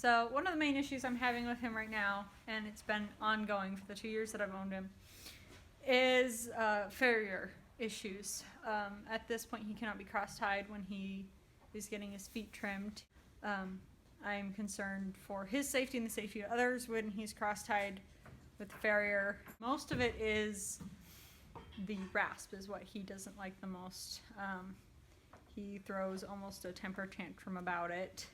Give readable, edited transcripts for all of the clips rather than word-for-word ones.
So one of the main issues I'm having with him right now, and it's been ongoing for the 2 years that I've owned him, is farrier issues. At this point, he cannot be cross-tied when he is getting his feet trimmed. I'm concerned for his safety and the safety of others when he's cross-tied with the farrier. Most of it is the rasp is what he doesn't like the most. He throws almost a temper tantrum about it.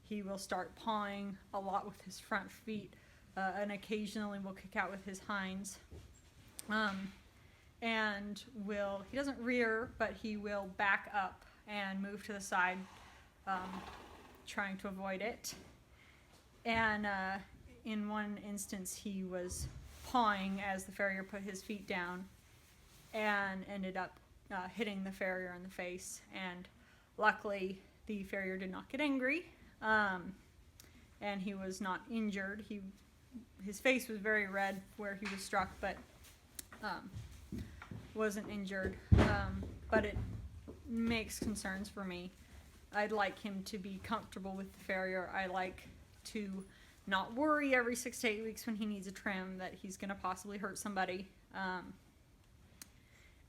He will start pawing a lot with his front feet, and occasionally will kick out with his hinds. And he doesn't rear, but he will back up and move to the side, trying to avoid it. And in one instance, he was pawing as the farrier put his feet down and ended up hitting the farrier in the face. And luckily, the farrier did not get angry, and he was not injured. His face was very red where he was struck, but wasn't injured. But it makes concerns for me. I'd like him to be comfortable with the farrier. I like to not worry every 6 to 8 weeks when he needs a trim that he's going to possibly hurt somebody.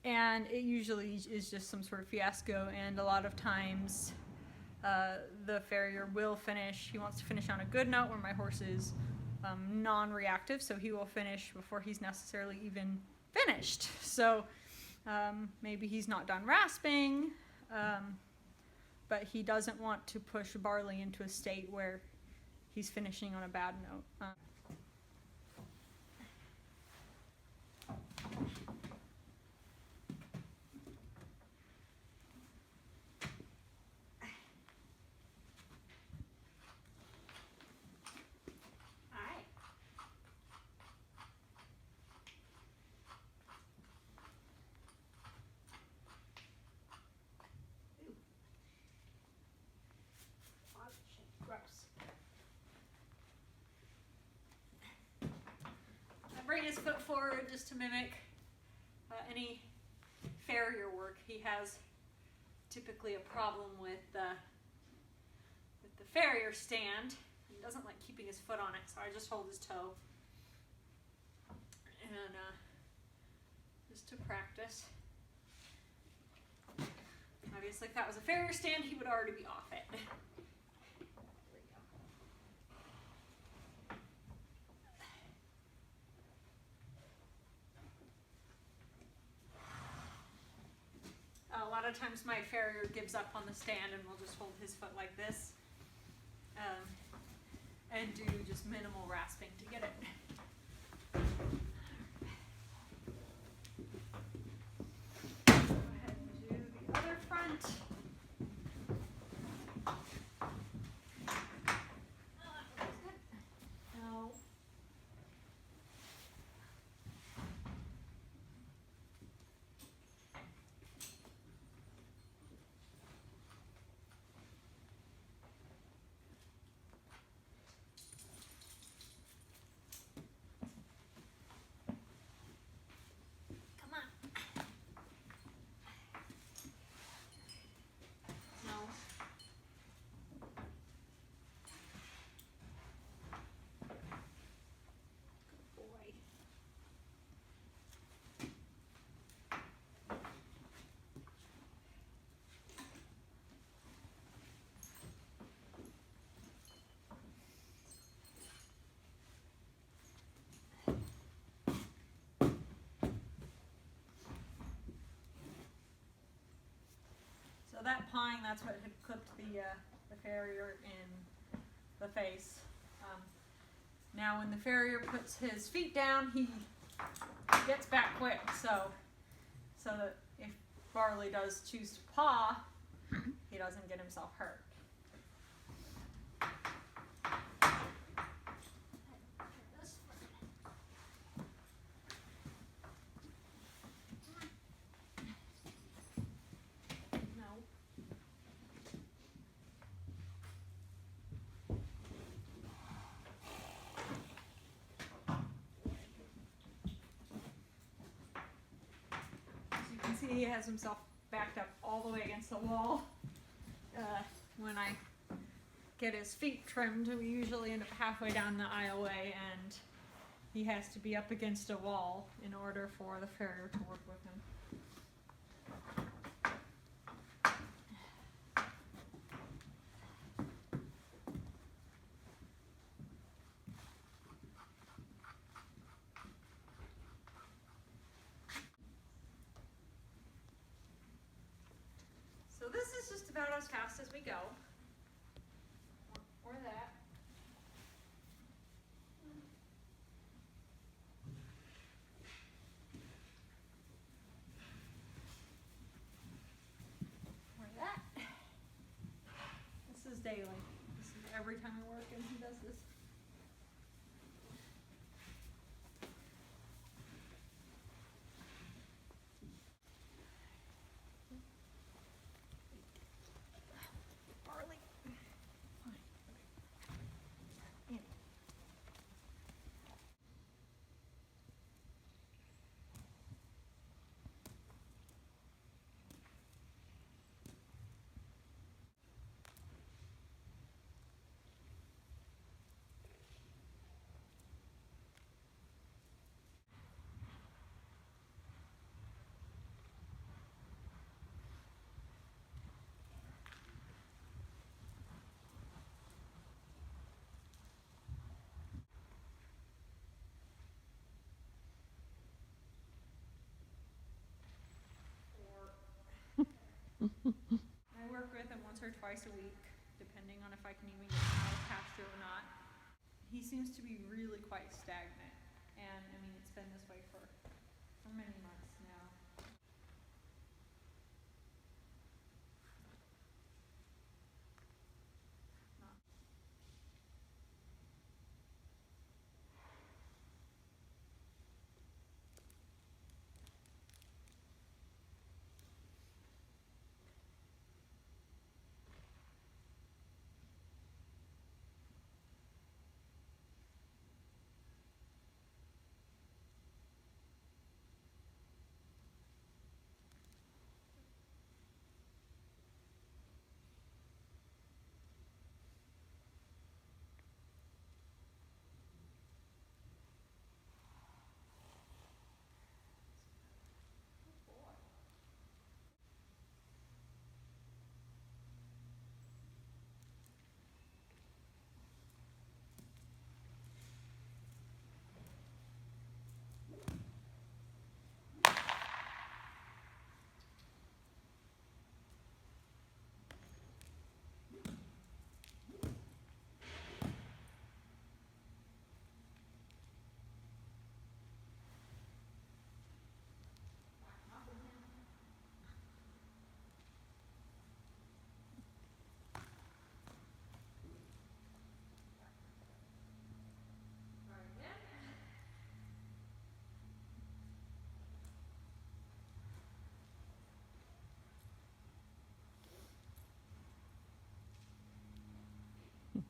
And it usually is just some sort of fiasco, and a lot of times the farrier will finish. He wants to finish on a good note where my horse is non-reactive, so he will finish before he's necessarily even finished. So maybe he's not done rasping, but he doesn't want to push Barley into a state where he's finishing on a bad note. Bring his foot forward just to mimic any farrier work. He has typically a problem with the farrier stand. He doesn't like keeping his foot on it, so I just hold his toe. And just to practice. Obviously, if that was a farrier stand, he would already be off it. A lot of times my farrier gives up on the stand and will just hold his foot like this and do just minimal rasping to get it. Go ahead and do the other front. Now, so that pawing, that's what had clipped the farrier in the face. Now when the farrier puts his feet down, he gets back quick, so that if Barley does choose to paw, he doesn't get himself hurt. See, he has himself backed up all the way against the wall when I get his feet trimmed. We usually end up halfway down the aisleway, and he has to be up against a wall in order for the farrier to work with him. So this is just about as fast as we go. Or that. Or that. This is daily. This is every time I work and he does this. Barley. Yeah. I work with him once or twice a week, depending on if I can even get him out of pasture or not. He seems to be really quite stagnant, and I mean it's been this way for many months now.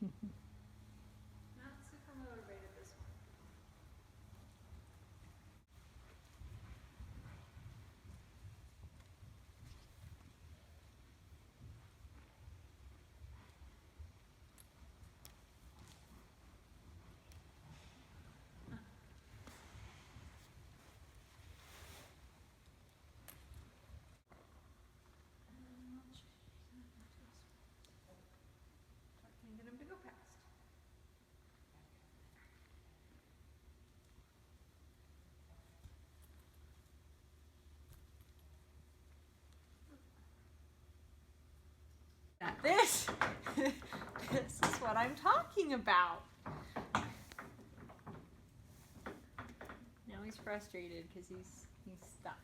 Not super motivated this one. I can't get him to go past. This is what I'm talking about. Now he's frustrated because he's stuck.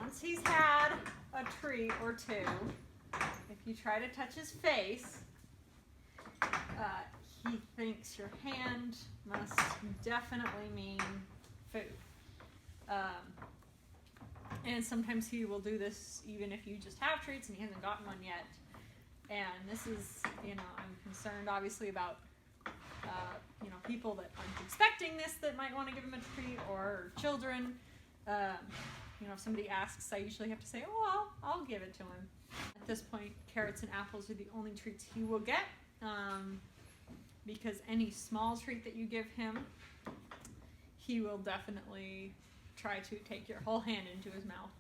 Once he's had a treat or two, if you try to touch his face, he thinks your hand must definitely mean food. And sometimes he will do this even if you just have treats and he hasn't gotten one yet. And this is, I'm concerned obviously about, people that aren't expecting this that might want to give him a treat, or children. You know, if somebody asks, I usually have to say, oh, I'll give it to him. At this point, carrots and apples are the only treats he will get, because any small treat that you give him, he will definitely try to take your whole hand into his mouth.